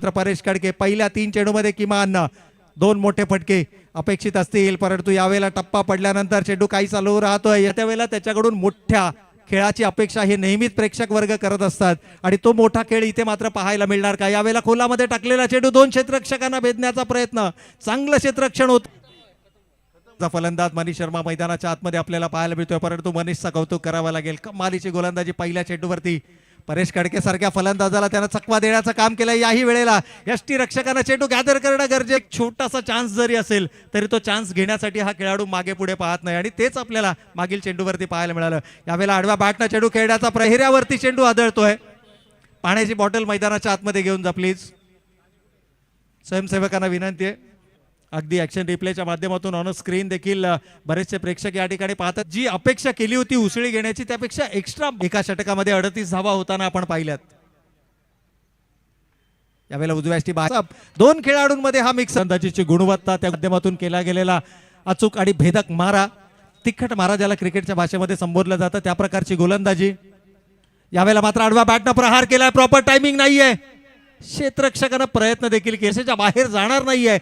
मात्र परेश कडके पहिल्या 3 चेंडूमध्ये किमान 2 मोठे फटके अपेक्षित असतील, परंतु यावेळेला टप्पा पडल्यानंतर चेंडू काही चालू राहतोय. त्यावेळेला त्याच्याकडून मोठ्या खेळाची अपेक्षा हे नेहमीच प्रेक्षक वर्ग करत असतात आणि तो मोठा खेळ इथे मात्र पाहायला मिळणार का. यावेळेला खोलामध्ये टाकलेला चेंडू 2 क्षेत्ररक्षकांना भेदण्याचा प्रयत्न, चांगलं क्षेत्ररक्षण होत. फलंदाज मनीष शर्मा मैदानाच्या आतमध्ये आपल्याला पाहायला मिळतोय, परंतु मनीषचा कौतुक करावं लागेल. कमालीची गोलंदाजी पहिल्या चेंडूवरती. परेश कडके सारख्या फलंदाजाला त्यानं चकवा देण्याचं काम केलं. याही वेळेला यष्टी रक्षकांना चेंडू गॅदर करणं गरजेचं. छोटासा चान्स जरी असेल तरी तो चान्स घेण्यासाठी हा खेळाडू मागे पुढे पाहत नाही आणि तेच आपल्याला मागील चेंडूवरती पाहायला मिळालं. यावेळेला आडव्या बॅटनं चेंडू खेळण्याचा प्रहिऱ्यावरती चेंडू आदळतोय. पाण्याची बॉटल मैदानाच्या आतमध्ये घेऊन जा प्लीज. स्वयंसेवकांना विनंती आहे. अगदी ऍक्शन रिप्लेच्या माध्यमातून ऑन स्क्रीन देखील बरेचसे प्रेक्षक या ठिकाणी पाहतात. जी अपेक्षा केली होती उसळी घेण्याची त्यापेक्षा एक्स्ट्रा एका षटकामध्ये 38 धावा होताना आपण पाहिल्यात. यावेळेला उजव्याष्टी 2 खेळाडूंमध्ये हा मिक्स अंदाजीची गुणवत्ता, त्या माध्यमातून केला गेलेला अचूक आणि भेदक मारा, तिखट मारा ज्याला क्रिकेटच्या भाषेमध्ये संबोधलं जातं, त्या प्रकारची गोलंदाजी. यावेळेला मात्र आडवा बॅटनं प्रहार केलाय. प्रॉपर टायमिंग नाहीये. क्षेत्ररक्षकानं प्रयत्न देखील केसेच्या बाहेर जाणार नाहीये